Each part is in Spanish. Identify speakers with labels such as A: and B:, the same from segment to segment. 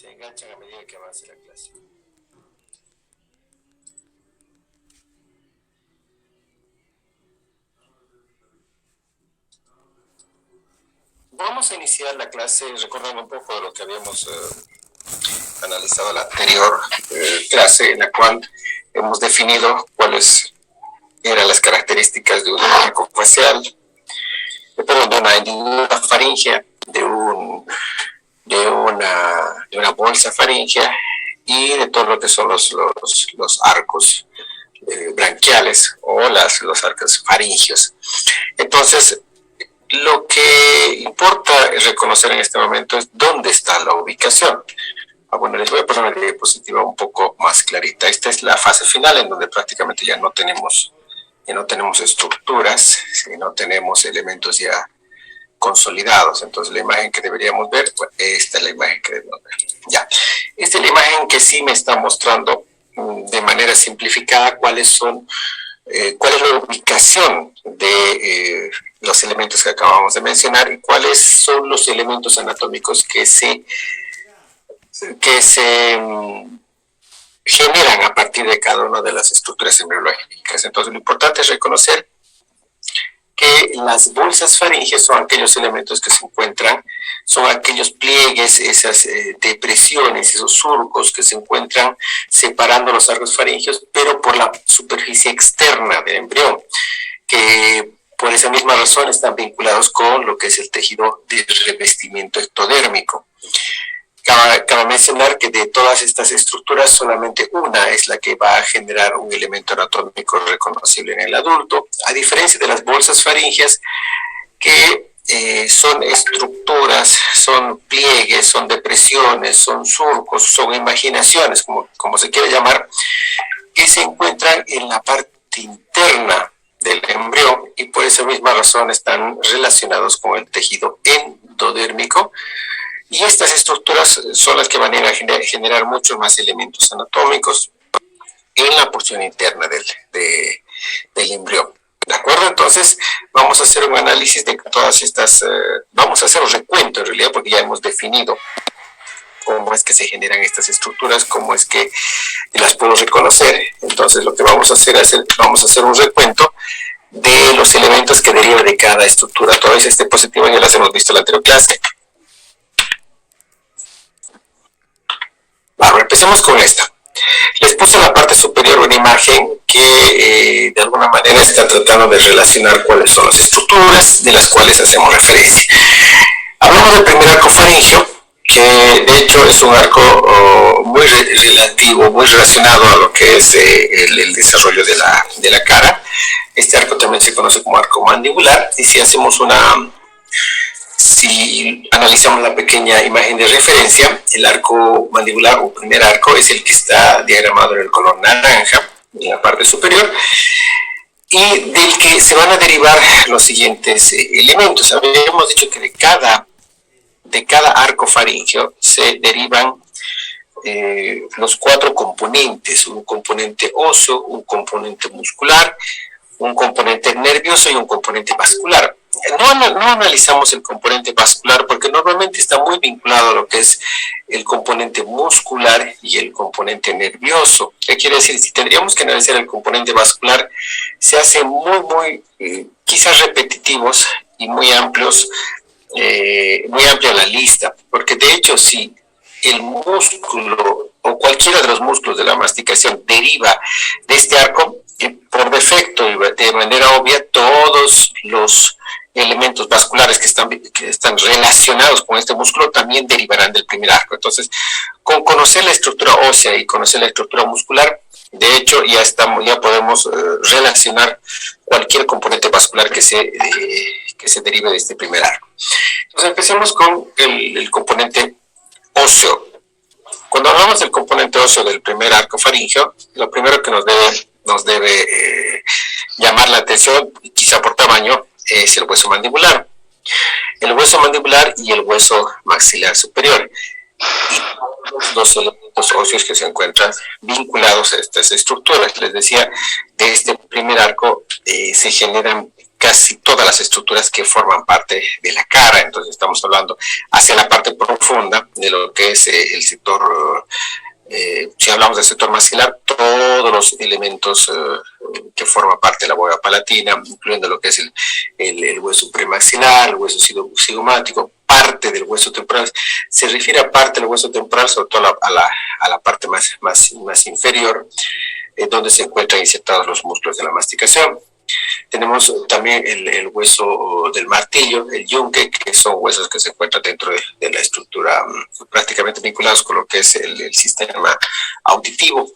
A: se enganchan a medida que avance la clase. Vamos a iniciar la clase recordando un poco de lo que habíamos analizado en la anterior clase, en la cual hemos definido cuáles eran las características de un arco facial, de una hendidura faríngea, de una bolsa faríngea y de todo lo que son los arcos branquiales o los arcos faringios. Entonces, lo que importa reconocer en este momento es dónde está la ubicación. Bueno, les voy a poner una diapositiva un poco más clarita. Esta es la fase final en donde prácticamente ya no tenemos estructuras, no tenemos elementos ya consolidados. Entonces la imagen que deberíamos ver, pues, esta es la imagen que debemos ver. Ya, esta es la imagen que sí me está mostrando de manera simplificada cuál es la ubicación de los elementos que acabamos de mencionar y cuáles son los elementos anatómicos que se generan a partir de cada una de las estructuras embriológicas. Entonces, lo importante es reconocer que las bolsas faringes son aquellos elementos que se encuentran, son aquellos pliegues, esas depresiones, esos surcos que se encuentran separando los arcos faringios, pero por la superficie externa del embrión, que por esa misma razón están vinculados con lo que es el tejido de revestimiento ectodérmico. Cabe mencionar que de todas estas estructuras solamente una es la que va a generar un elemento anatómico reconocible en el adulto, a diferencia de las bolsas faringias que son estructuras, son pliegues, son depresiones, son surcos, son imaginaciones, como se quiere llamar, que se encuentran en la parte interna del embrión y por esa misma razón están relacionados con el tejido endodérmico. Y estas estructuras son las que van a generar muchos más elementos anatómicos en la porción interna del embrión. ¿De acuerdo? Entonces, vamos a hacer un análisis de todas estas, vamos a hacer un recuento en realidad, porque ya hemos definido cómo es que se generan estas estructuras, cómo es que las puedo reconocer. Entonces, lo que vamos a hacer es un recuento de los elementos que derivan de cada estructura. Toda esa diapositiva ya las hemos visto en la anterior clase. Bueno, empecemos con esta. Les puse en la parte superior una imagen que de alguna manera está tratando de relacionar cuáles son las estructuras de las cuales hacemos referencia. Hablamos del primer arco faríngeo, que de hecho es un arco muy relativo, muy relacionado a lo que es el desarrollo de la cara. Este arco también se conoce como arco mandibular, y si analizamos la pequeña imagen de referencia, el arco mandibular o primer arco es el que está diagramado en el color naranja, en la parte superior, y del que se van a derivar los siguientes elementos. Habíamos dicho que de cada arco faríngeo se derivan los 4 componentes: un componente óseo, un componente muscular, un componente nervioso y un componente vascular. No analizamos el componente vascular porque normalmente está muy vinculado a lo que es el componente muscular y el componente nervioso. ¿Qué quiere decir? Si tendríamos que analizar el componente vascular, se hace muy quizás repetitivos y muy amplios, muy amplia la lista, porque de hecho si el músculo o cualquiera de los músculos de la masticación deriva de este arco, por defecto y de manera obvia, todos los elementos vasculares que están relacionados con este músculo también derivarán del primer arco. Entonces, con conocer la estructura ósea y conocer la estructura muscular, de hecho ya podemos relacionar cualquier componente vascular que se derive de este primer arco. Entonces, empecemos con el componente óseo. Cuando hablamos del componente óseo del primer arco faríngeo, lo primero que nos debe llamar la atención, quizá por tamaño, es el hueso mandibular. El hueso mandibular y el hueso maxilar superior. Y los dos elementos óseos que se encuentran vinculados a estas estructuras. Les decía, de este primer arco se generan casi todas las estructuras que forman parte de la cara. Entonces estamos hablando hacia la parte profunda de lo que es el sector, si hablamos del sector maxilar, todos los elementos que forman parte de la bóveda palatina, incluyendo lo que es el hueso premaxilar, el hueso cigomático, parte del hueso temporal. Se refiere a parte del hueso temporal, sobre todo a la parte más inferior, donde se encuentran insertados los músculos de la masticación. Tenemos también el hueso del martillo, el yunque, que son huesos que se encuentran dentro de la estructura, prácticamente vinculados con lo que es el sistema auditivo.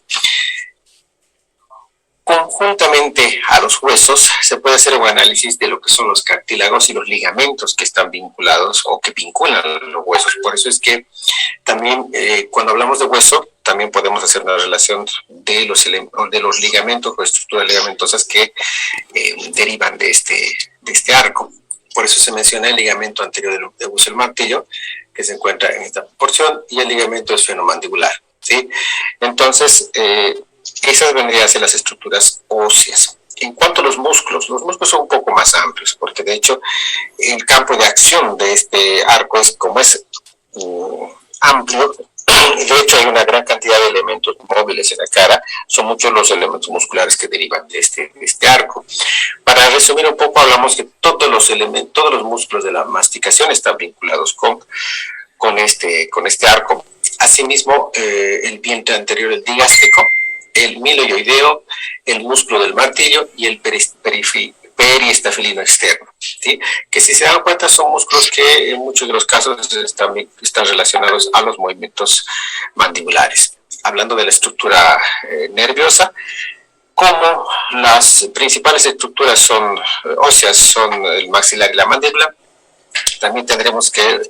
A: Conjuntamente a los huesos se puede hacer un análisis de lo que son los cartílagos y los ligamentos que están vinculados o que vinculan los huesos. Por eso es que también cuando hablamos de hueso, también podemos hacer una relación de los ligamentos o estructuras ligamentosas que derivan de este arco. Por eso se menciona el ligamento anterior del hueso del martillo, que se encuentra en esta porción, y el ligamento esfenomandibular, ¿sí? Entonces, esas vendrían a ser las estructuras óseas. En cuanto a los músculos son un poco más amplios, porque de hecho el campo de acción de este arco es amplio. De hecho, hay una gran cantidad de elementos móviles en la cara. Son muchos los elementos musculares que derivan de este arco. Para resumir un poco, hablamos que todos los músculos de la masticación están vinculados con este arco. Asimismo, el vientre anterior, el digástrico, el miloioideo, el músculo del martillo y el periestafilino externo, ¿sí? Que si se dan cuenta son músculos que en muchos de los casos están relacionados a los movimientos mandibulares. Hablando de la estructura nerviosa, como las principales estructuras óseas son el maxilar y la mandíbula, también tendremos que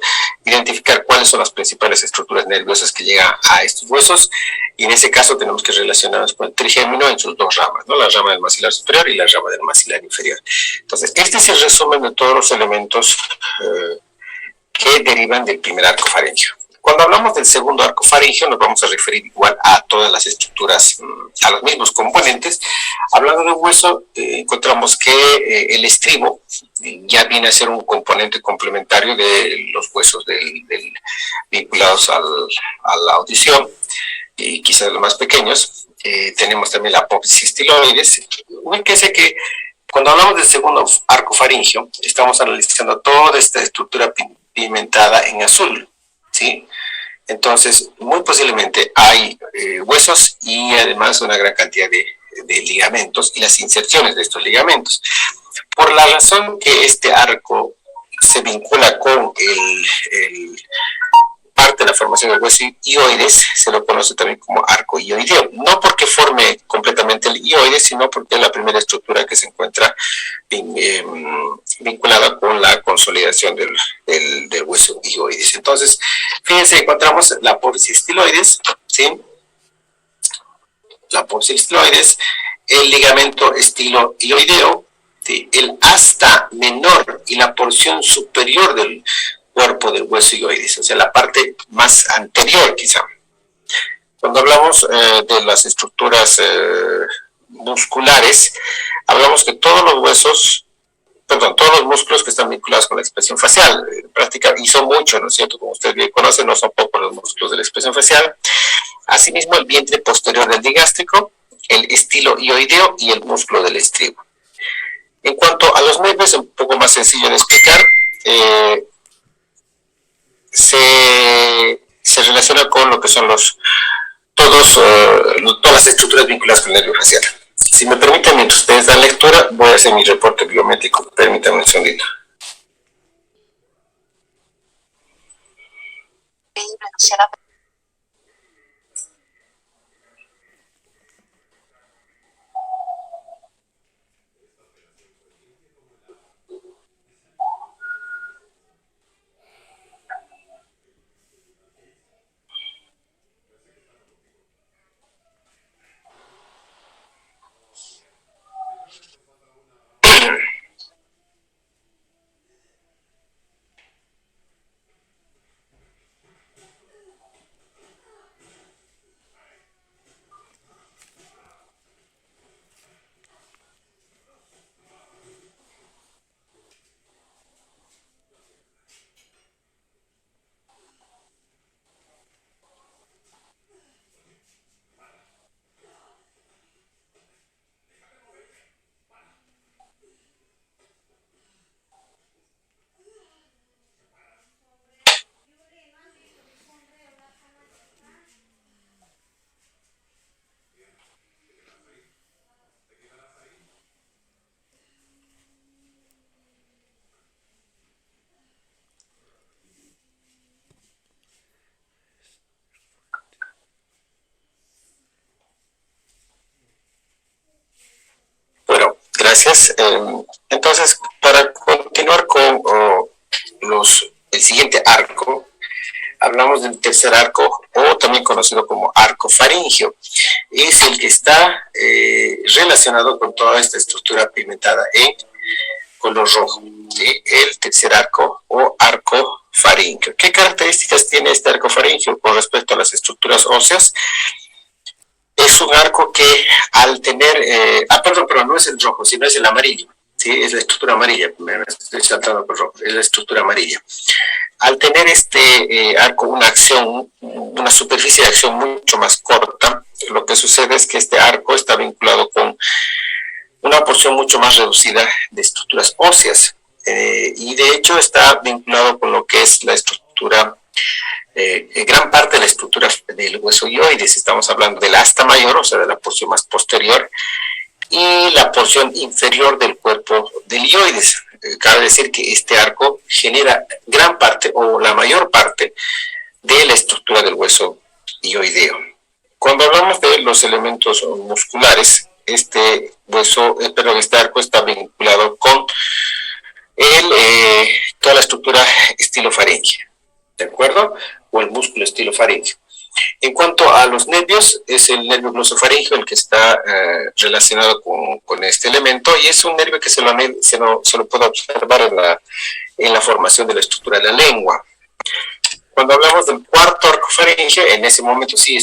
A: identificar cuáles son las principales estructuras nerviosas que llegan a estos huesos, y en ese caso tenemos que relacionarnos con el trigémino en sus dos ramas, ¿no? La rama del maxilar superior y la rama del maxilar inferior. Entonces, este es el resumen de todos los elementos que derivan del primer arco faríngeo. Cuando hablamos del segundo arco faríngeo, nos vamos a referir igual a todas las estructuras, a los mismos componentes. Hablando de hueso, encontramos que el estribo ya viene a ser un componente complementario de los huesos vinculados a la audición, y quizás los más pequeños. Tenemos también la apófisis estiloides. Ubíquese que cuando hablamos del segundo arco faríngeo, estamos analizando toda esta estructura pigmentada en azul, ¿sí? Entonces, muy posiblemente hay huesos y además una gran cantidad de ligamentos y las inserciones de estos ligamentos. Por la razón que este arco se vincula con parte de la formación del hueso ioides, se lo conoce también como arco ioideo. No porque forme completamente el ioides, sino porque es la primera estructura que se encuentra vinculada con la consolidación del hueso ioides. Entonces, fíjense, encontramos la apófisis estiloides, ¿sí? La apófisis estiloides, el ligamento estiloioideo, ¿sí? El asta menor y la porción superior del cuerpo del hueso ioides, o sea, la parte más anterior quizá. Cuando hablamos de las estructuras musculares, hablamos que todos los músculos que están vinculados con la expresión facial, y son muchos, ¿no es cierto? Como ustedes bien conocen, no son pocos los músculos de la expresión facial. Asimismo, el vientre posterior del digástrico, el estiloioideo y el músculo del estribo. En cuanto a los nervios, es un poco más sencillo de explicar. Se relaciona con lo que son todas las estructuras vinculadas con el nervio facial. Si me permiten, mientras ustedes dan lectura, voy a hacer mi reporte biométrico. Permítanme un segundito. Gracias. Entonces, para continuar con el siguiente arco, hablamos del tercer arco, o también conocido como arco faríngeo. Es el que está relacionado con toda esta estructura pigmentada en color rojo, ¿sí? El tercer arco o arco faríngeo. ¿Qué características tiene este arco faríngeo con respecto a las estructuras óseas? Es un arco que al tener, pero no es el rojo, sino es el amarillo, ¿sí? Es la estructura amarilla, me estoy saltando por rojo, es la estructura amarilla. Al tener este arco una superficie de acción mucho más corta, lo que sucede es que este arco está vinculado con una porción mucho más reducida de estructuras óseas, y de hecho está vinculado con lo que es la estructura, gran parte de la estructura del hueso hioides. Estamos hablando del asta mayor, o sea, de la porción más posterior, y la porción inferior del cuerpo del hioides. Cabe decir que este arco genera gran parte o la mayor parte de la estructura del hueso hioideo. Cuando hablamos de los elementos musculares, este arco está vinculado con toda la estructura estilofaringea, ¿de acuerdo? O el músculo estilofaringeo. En cuanto a los nervios, es el nervio glosofaríngeo el que está relacionado con este elemento, y es un nervio que se lo puede observar en la formación de la estructura de la lengua. Cuando hablamos del cuarto arco faríngeo, en ese momento sí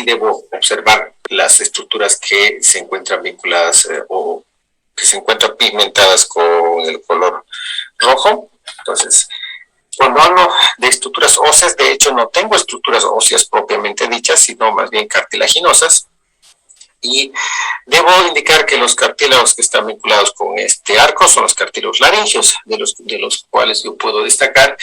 A: debo observar las estructuras que se encuentran vinculadas o que se encuentran pigmentadas con el color rojo. Entonces, cuando hablo de estructuras óseas, de hecho no tengo estructuras óseas propiamente dichas, sino más bien cartilaginosas. Y debo indicar que los cartílagos que están vinculados con este arco son los cartílagos laríngeos, de los cuales yo puedo destacar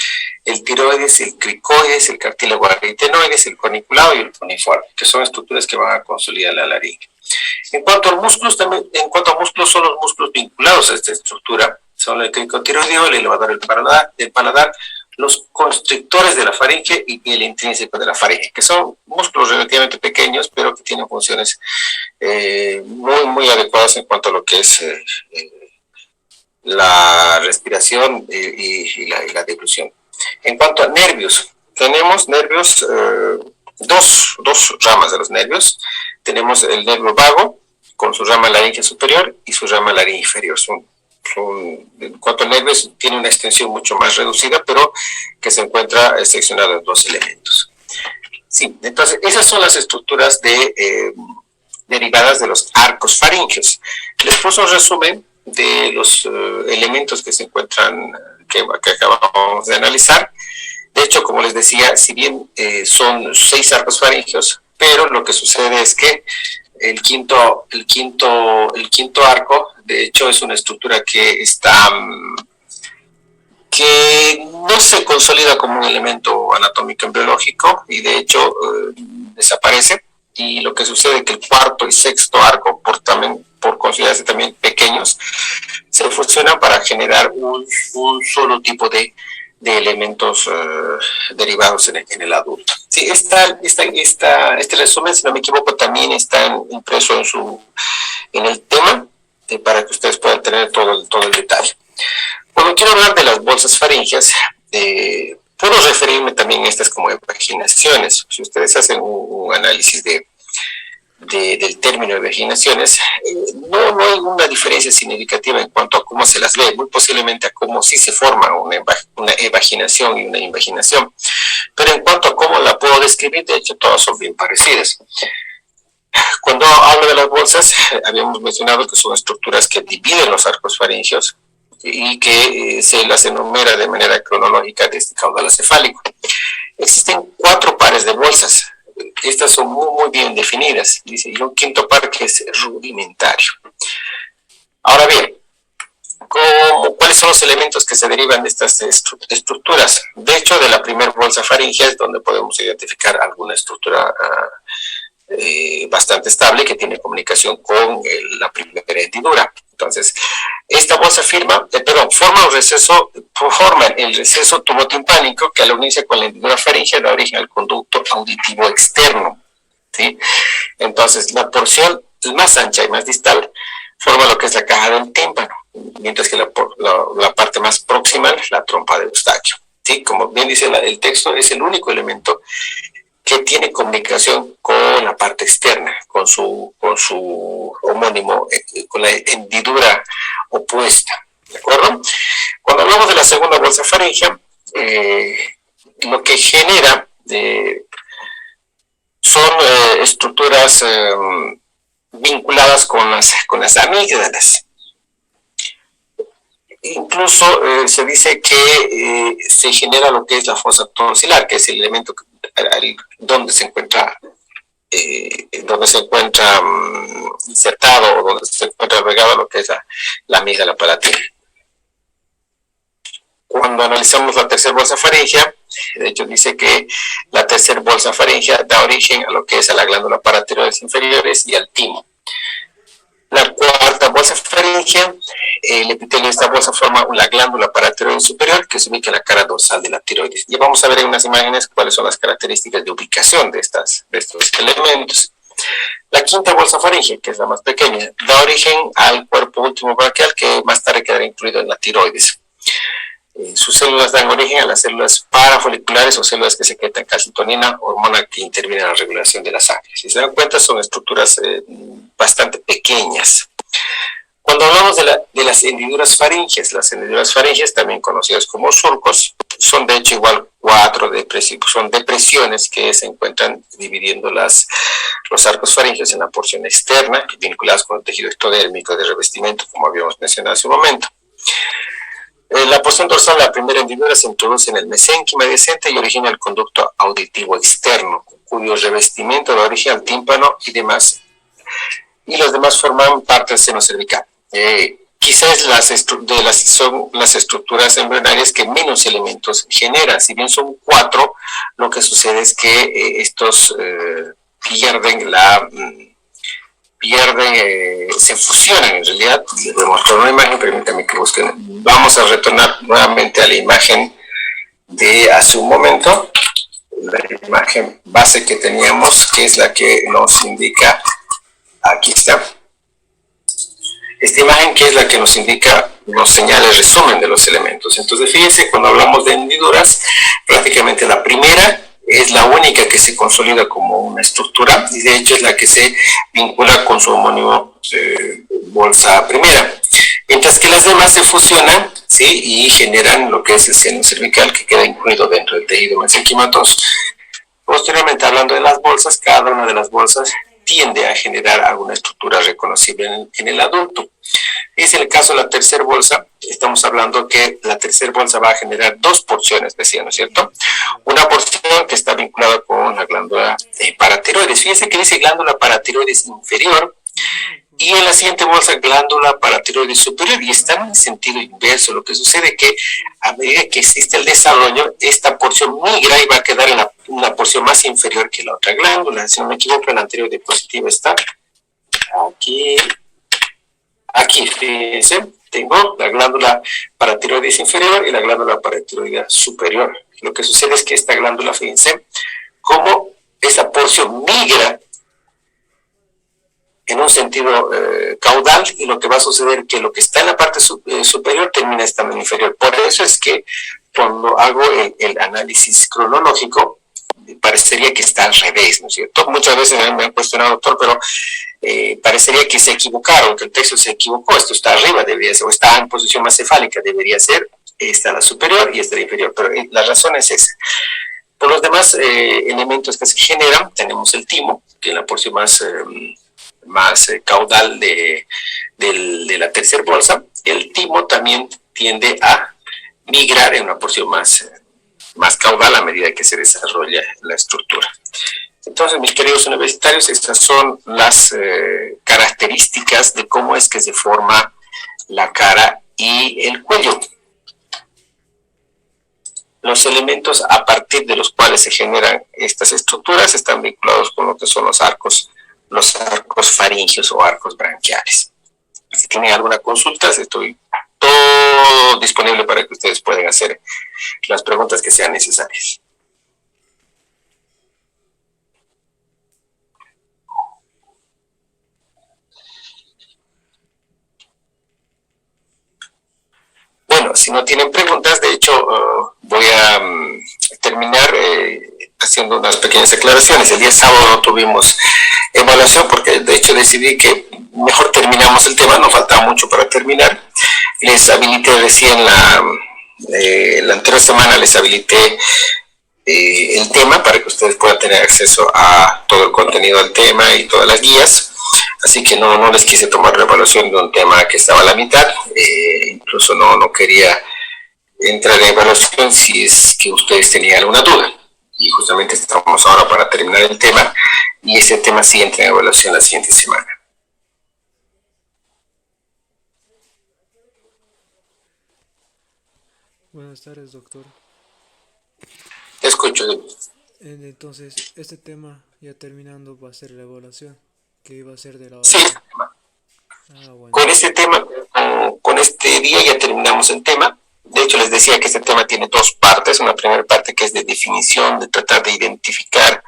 A: el tiroides, el cricoides, el cartílago aritenoides, el corniculado y el cuneiforme, que son estructuras que van a consolidar la laringe. En cuanto a músculos, son los músculos vinculados a esta estructura. Son el cricotiroideo, el elevador del paladar, los constrictores de la faringe y el intrínseco de la faringe, que son músculos relativamente pequeños, pero que tienen funciones muy, muy adecuadas en cuanto a lo que es la respiración y la deglución. En cuanto a nervios, tenemos nervios, dos ramas de los nervios. Tenemos el nervio vago, con su rama laríngea superior y su rama laríngea inferior. En cuanto a nervios, tiene una extensión mucho más reducida, pero que se encuentra seccionada en dos elementos. Sí, entonces esas son las estructuras derivadas de los arcos faríngeos. Les puse un resumen de los elementos que se encuentran, que acabamos de analizar. De hecho, como les decía, si bien son 6 arcos faríngeos, pero lo que sucede es que el quinto arco, de hecho, es una estructura que no se consolida como un elemento anatómico biológico, y de hecho desaparece. Y lo que sucede es que el cuarto y sexto arco, por considerarse también pequeños, se fusionan para generar un solo tipo de elementos derivados en el adulto. Sí, este resumen, si no me equivoco, también está impreso en el tema, para que ustedes puedan tener todo el detalle. Cuando quiero hablar de las bolsas faríngeas, puedo referirme también a estas como evaginaciones. Si ustedes hacen un análisis del término de evaginaciones, no hay una diferencia significativa en cuanto a cómo se las ve, muy posiblemente a cómo sí se forma una evaginación y una invaginación, pero en cuanto a cómo la puedo describir, de hecho todas son bien parecidas. Cuando hablo de las bolsas, habíamos mencionado que son estructuras que dividen los arcos faríngeos y que se las enumera de manera cronológica desde caudal acefálico. Existen 4 pares de bolsas. Estas son muy, muy bien definidas, dice, y un quinto par que es rudimentario. Ahora bien, ¿cuáles son los elementos que se derivan de estas estructuras? De hecho, de la primera bolsa faríngea es donde podemos identificar alguna estructura bastante estable que tiene comunicación con la primera hendidura. Entonces, esta bolsa forma el receso tubotimpánico que al unirse con la hendidura faríngea da origen al conducto auditivo externo, ¿sí? Entonces, la porción más ancha y más distal forma lo que es la caja del tímpano, mientras que la parte más proximal es la trompa de Eustaquio. ¿Sí? Como bien dice el texto, es el único elemento que tiene comunicación con la parte externa, con su homónimo, con la hendidura opuesta. ¿De acuerdo? Cuando hablamos de la segunda bolsa faríngea, lo que genera son estructuras vinculadas con las amígdalas. Incluso se dice que se genera lo que es la fosa tonsilar, que es el elemento donde se encuentra insertado o donde se encuentra albergado lo que es la amígdala palatina. Cuando analizamos la tercera bolsa faríngea, de hecho dice que la tercera bolsa faríngea da origen a lo que es a la glándula paratiroides inferiores y al timo. La cuarta bolsa faríngea, el epitelio de esta bolsa forma la glándula paratiroides superior que se ubica en la cara dorsal de la tiroides. Y vamos a ver en unas imágenes cuáles son las características de ubicación de estos elementos. La quinta bolsa faríngea, que es la más pequeña, da origen al cuerpo último braquial que más tarde quedará incluido en la tiroides. Sus células dan origen a las células parafoliculares o células que secretan calcitonina, hormona que interviene en la regulación de la sangre. Si se dan cuenta, son estructuras bastante pequeñas. Cuando hablamos de las hendiduras faringes, también conocidas como surcos, son de hecho igual 4 son depresiones que se encuentran dividiendo los arcos faringeos en la porción externa, vinculadas con el tejido ectodérmico de revestimiento, como habíamos mencionado hace un momento. La porción dorsal, la primera hendidura, se introduce en el mesénquima adyacente y origina el conducto auditivo externo, cuyo revestimiento da origen al tímpano y los demás forman parte del seno cervical. Quizás son las estructuras embrionarias que menos elementos generan. Si bien son 4, lo que sucede es que estos se fusionan en realidad. Les voy a mostrar una imagen, permítanme que busquen. Vamos a retornar nuevamente a la imagen de hace un momento, la imagen base que teníamos, que es la que nos indica, aquí está, esta imagen que es la que nos indica, nos señala el resumen de los elementos. Entonces fíjense, cuando hablamos de hendiduras, prácticamente la primera es la única que se consolida como una estructura y de hecho es la que se vincula con su homónimo bolsa primera, mientras que las demás se fusionan, ¿sí? Y generan lo que es el seno cervical que queda incluido dentro del tejido mesenquimatoso. Posteriormente, hablando de las bolsas, cada una de las bolsas tiende a generar alguna estructura reconocible en el adulto. Es el caso de la tercera bolsa. Estamos hablando que la tercera bolsa va a generar 2 porciones, decía, ¿no es cierto? Una porción que está vinculada con la glándula paratiroides. Fíjense que dice glándula paratiroides inferior y en la siguiente bolsa glándula paratiroides superior, y está en el sentido inverso. Lo que sucede es que a medida que existe el desarrollo, esta porción migra y va a quedar en una porción más inferior que la otra glándula. Si no me equivoco, en la anterior diapositiva está aquí, fíjense, tengo la glándula paratiroides inferior y la glándula paratiroidea superior. Lo que sucede es que esta glándula, fíjense, como esa porción migra en un sentido caudal, y lo que va a suceder es que lo que está en la parte superior termina estando en inferior. Por eso es que cuando hago el análisis cronológico, parecería que está al revés, ¿no es cierto? Muchas veces me han cuestionado, doctor, pero parecería que se equivocaron, que el texto se equivocó, esto está arriba, debería ser, o está en posición más cefálica, debería ser, esta la superior y esta la inferior, pero la razón es esa. Por los demás elementos que se generan, tenemos el timo, que es la porción más caudal de la tercera bolsa. El timo también tiende a migrar en una porción más caudal a medida que se desarrolla la estructura. Entonces, mis queridos universitarios, estas son las características de cómo es que se forma la cara y el cuello. Los elementos a partir de los cuales se generan estas estructuras están vinculados con lo que son los arcos faríngeos o arcos branquiales. Si tienen alguna consulta, estoy todo disponible para que ustedes puedan hacer las preguntas que sean necesarias. si no tienen preguntas, de hecho, voy a terminar haciendo unas pequeñas aclaraciones. El día sábado no tuvimos evaluación porque de hecho decidí que mejor terminamos el tema, no faltaba mucho para terminar. Les habilité recién la anterior semana, les habilité el tema para que ustedes puedan tener acceso a todo el contenido del tema y todas las guías. Así que no les quise tomar la evaluación de un tema que estaba a la mitad. Incluso no quería entrar en evaluación si es que ustedes tenían alguna duda. Y justamente estamos ahora para terminar el tema y ese tema sí entra en evaluación la siguiente semana.
B: Buenas tardes, doctor.
A: Te escucho.
B: Entonces, este tema, ya terminando, va a ser la evaluación, que iba a ser de la
A: Sí,
B: base. Bueno.
A: con este tema, con este día ya terminamos el tema. De hecho, les decía que este tema tiene dos partes. Una primera parte que es de definición, de tratar de identificar,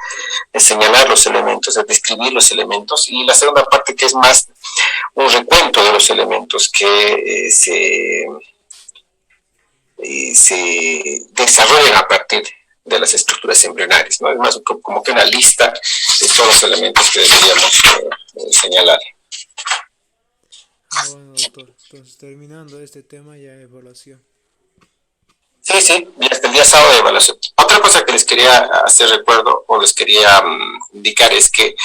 A: de señalar los elementos, de describir los elementos. Y la segunda parte que es más un recuento de los elementos que se desarrollan a partir de las estructuras embrionarias, ¿no? Es más como que una lista de todos los elementos que deberíamos señalar.
B: Bueno, doctor. Entonces, terminando este tema, ya evaluación.
A: Sí, y hasta el día sábado de evaluación. Otra cosa que les quería hacer recuerdo o les quería indicar es que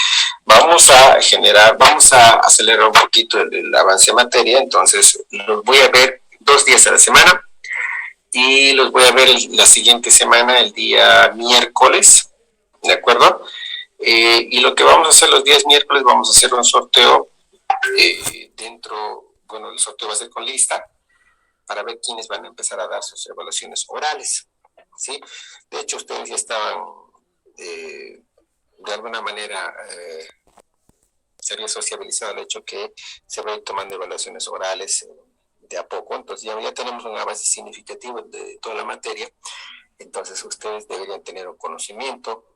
A: vamos a acelerar un poquito el avance de materia, entonces los voy a ver 2 días a la semana y los voy a ver la siguiente semana, el día miércoles, ¿de acuerdo? Y lo que vamos a hacer los días miércoles, vamos a hacer un sorteo el sorteo va a ser con lista, para ver quiénes van a empezar a dar sus evaluaciones orales, ¿sí? De hecho, ustedes ya estaban, de alguna manera, se había sociabilizado el hecho que se van tomando evaluaciones orales de a poco, entonces ya tenemos una base significativa de toda la materia, entonces ustedes deberían tener un conocimiento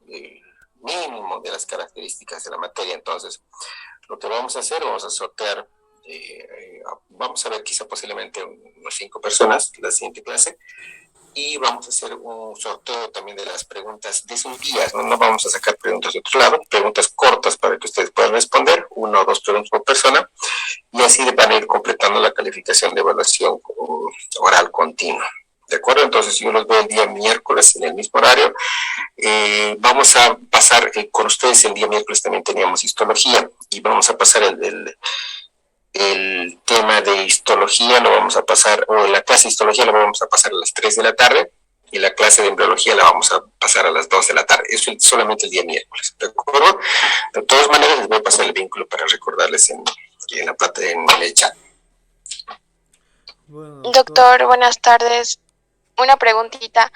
A: mínimo de las características de la materia. Entonces, lo que vamos a hacer, vamos a sortear, vamos a ver quizá posiblemente unas 5 personas la siguiente clase, y vamos a hacer un sorteo también de las preguntas de sus guías, no vamos a sacar preguntas de otro lado, preguntas cortas para que ustedes puedan responder, 1 o 2 preguntas por persona, y así van a ir completando la calificación de evaluación oral continua. ¿De acuerdo? Entonces yo los veo el día miércoles en el mismo horario. Vamos a pasar con ustedes el día miércoles también teníamos histología y vamos a pasar el tema de histología, lo vamos a pasar, o la clase de histología la vamos a pasar a las 3 de la tarde y la clase de embriología la vamos a pasar a las 2 de la tarde. Eso es solamente el día miércoles, ¿de acuerdo? De todas maneras les voy a pasar el vínculo para recordarles en el chat.
B: Bueno,
C: doctor, buenas tardes. Una preguntita.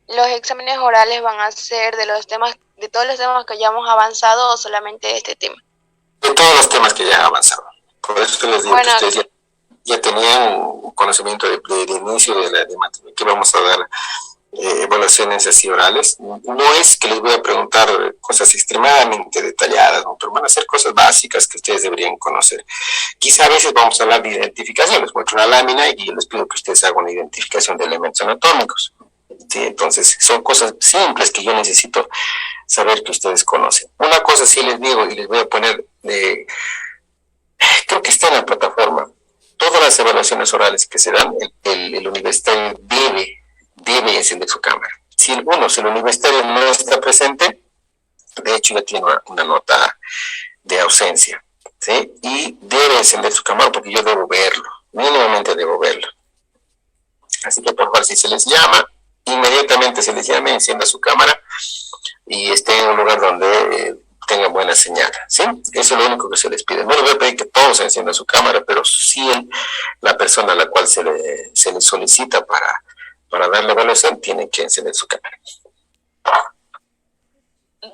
C: ¿Los exámenes orales van a ser de todos los temas que ya hemos avanzado o solamente de este tema?
A: De todos los temas que ya han avanzado. Por eso les digo que ustedes ya tenían conocimiento de inicio de materia, que vamos a dar evaluaciones así orales. No es que les voy a preguntar cosas extremadamente detalladas, ¿no? Pero van a ser cosas básicas que ustedes deberían conocer. Quizá a veces vamos a hablar de identificación, les muestro una lámina y les pido que ustedes hagan una identificación de elementos anatómicos. ¿Sí? Entonces son cosas simples que yo necesito saber que ustedes conocen. Una cosa sí les digo y les voy a poner, creo que está en la plataforma, todas las evaluaciones orales que se dan, el universitario debe encender su cámara. Si el universitario no está presente, de hecho ya tiene una nota de ausencia, ¿sí? Y debe encender su cámara porque yo debo verlo, mínimamente debo verlo. Así que por favor, si se les llama, inmediatamente se les llame, encienda su cámara y esté en un lugar donde tenga buena señal, ¿sí? Eso es lo único que se les pide. No les voy a pedir que todos enciendan su cámara, pero sí la persona a la cual se le solicita para dar la evaluación tiene que encender su cámara.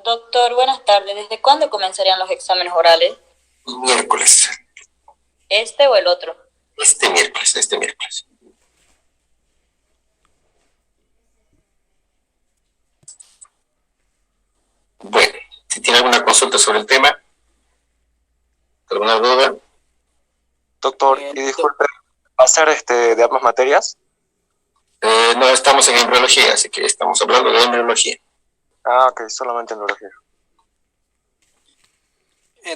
D: Doctor, buenas tardes. ¿Desde cuándo comenzarían los exámenes orales?
A: Miércoles.
D: ¿Este o el otro?
A: Este miércoles. Bueno, si tiene alguna consulta sobre el tema, alguna duda.
E: Doctor, y disculpe, ¿va a ser de ambas materias?
A: No, estamos en embriología, así que estamos hablando de embriología.
E: Ah, ok, solamente embriología.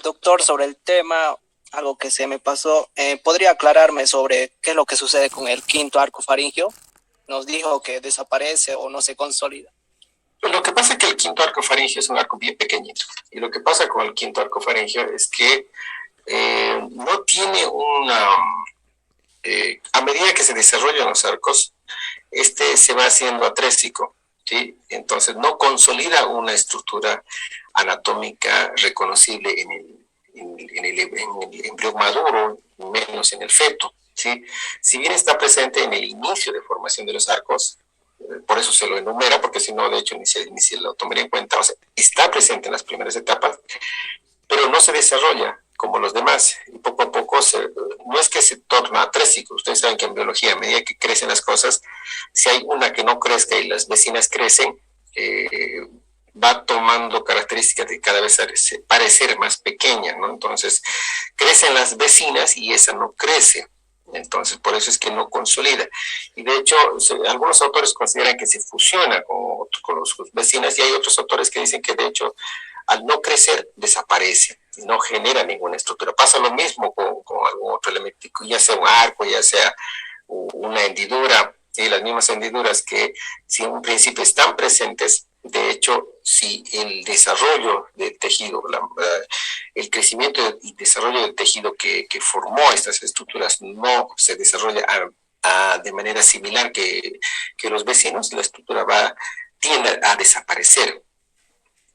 F: Doctor, sobre el tema, algo que se me pasó, ¿podría aclararme sobre qué es lo que sucede con el quinto arco faríngeo? Nos dijo que desaparece o no se consolida.
A: Pues lo que pasa es que el quinto arco faríngeo es un arco bien pequeñito. Y lo que pasa con el quinto arco faríngeo es que no tiene una... a medida que se desarrollan los arcos, este se va haciendo atrésico, ¿sí? Entonces no consolida una estructura anatómica reconocible en el embrión maduro, menos en el feto, ¿sí? Si bien está presente en el inicio de formación de los arcos, por eso se lo enumera, porque si no, de hecho, ni se lo tomaría en cuenta. O sea, está presente en las primeras etapas, pero no se desarrolla como los demás, y poco a poco no es que se torna atrésico. Ustedes saben que en biología, a medida que crecen las cosas, si hay una que no crezca y las vecinas crecen, va tomando características de cada vez parecer más pequeña, ¿no? Entonces, crecen las vecinas y esa no crece. Entonces, por eso es que no consolida. Y de hecho, algunos autores consideran que se fusiona con los vecinas, y hay otros autores que dicen que de hecho, al no crecer, desaparece, no genera ninguna estructura. Pasa lo mismo con algún otro elemento, ya sea un arco, ya sea una hendidura, y las mismas hendiduras que si en un principio están presentes, de hecho, si el desarrollo del tejido, el crecimiento y desarrollo del tejido que formó estas estructuras no se desarrolla de manera similar que los vecinos, la estructura tiende a desaparecer.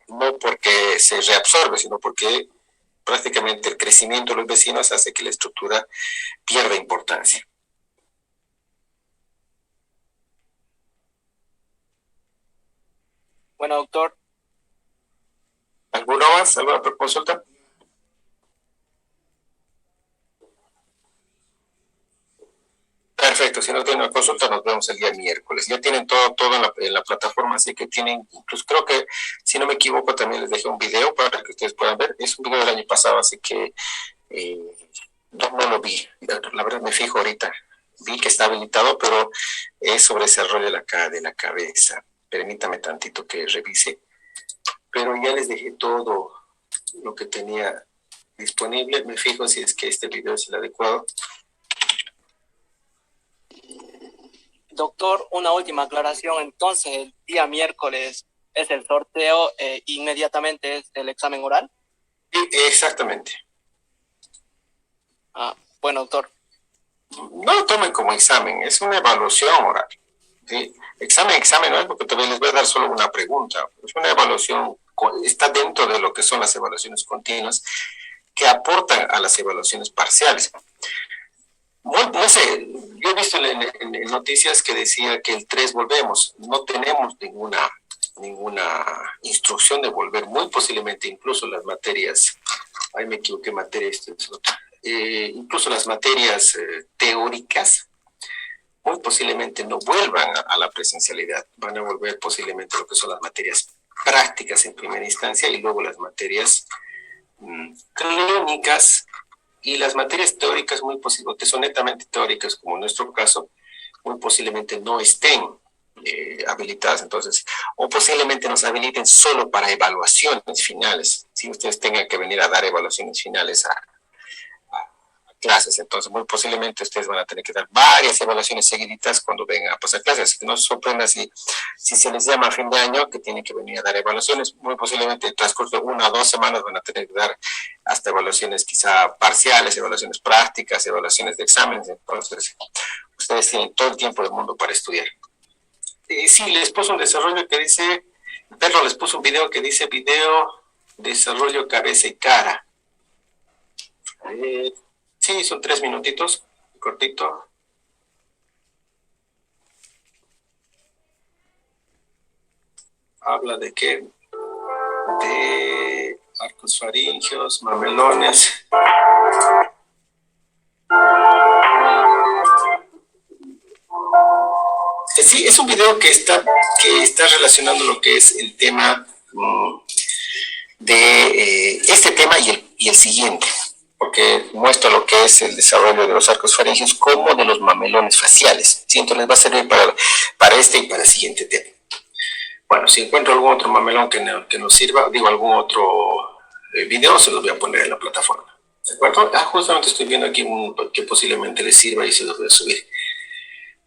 A: No porque se reabsorbe, sino porque prácticamente el crecimiento de los vecinos hace que la estructura pierda importancia.
F: Bueno, doctor.
A: ¿Alguna más? ¿Alguna consulta? Perfecto, si no tienen una consulta nos vemos el día miércoles. Ya tienen todo en la plataforma, así que tienen, incluso creo que, si no me equivoco, también les dejé un video para que ustedes puedan ver. Es un video del año pasado, así que no lo vi. La verdad me fijo ahorita. Vi que está habilitado, pero es sobre ese rollo de la cabeza. Permítame tantito que revise. Pero ya les dejé todo lo que tenía disponible. Me fijo si es que este video es el adecuado.
F: Doctor, una última aclaración. Entonces, el día miércoles es el sorteo, inmediatamente es el examen oral.
A: Sí, exactamente.
F: Bueno, doctor.
A: No lo tomen como examen, es una evaluación oral. ¿Sí? Examen no es, porque todavía les voy a dar solo una pregunta. Es una evaluación, está dentro de lo que son las evaluaciones continuas, que aportan a las evaluaciones parciales. No sé, yo he visto en noticias que decía que el 3 volvemos. No tenemos ninguna instrucción de volver. Muy posiblemente incluso las materias, ahí me equivoqué, incluso las materias teóricas, muy posiblemente no vuelvan a la presencialidad. Van a volver posiblemente a lo que son las materias prácticas en primera instancia y luego las materias clínicas. Y las materias teóricas, muy posiblemente, que son netamente teóricas, como en nuestro caso, muy posiblemente no estén habilitadas. Entonces, o posiblemente nos habiliten solo para evaluaciones finales, si ustedes tengan que venir a dar evaluaciones finales a clases. Entonces, muy posiblemente ustedes van a tener que dar varias evaluaciones seguiditas cuando vengan a pasar clases. Así que no se sorprenda si se les llama a fin de año que tienen que venir a dar evaluaciones. Muy posiblemente en el transcurso de 1 o 2 semanas van a tener que dar hasta evaluaciones quizá parciales, evaluaciones prácticas, evaluaciones de exámenes. Entonces, ustedes tienen todo el tiempo del mundo para estudiar. Sí, les puso un desarrollo que dice, Pedro les puso un video que dice desarrollo cabeza y cara. Sí, son 3 minutitos, cortito. Habla de qué? De arcos faringeos, mamelones. Sí, es un video que está relacionando lo que es el tema de este tema y el siguiente. porque muestra lo que es el desarrollo de los arcos faringios como de los mamelones faciales. ¿Sí? Entonces les va a servir para este y para el siguiente tema. Bueno, si encuentro algún otro mamelón que nos sirva, digo algún otro video, se los voy a poner en la plataforma. ¿De acuerdo? Justamente estoy viendo aquí que posiblemente les sirva y se los voy a subir.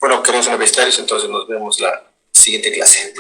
A: Bueno, queridos universitarios, entonces nos vemos la siguiente clase.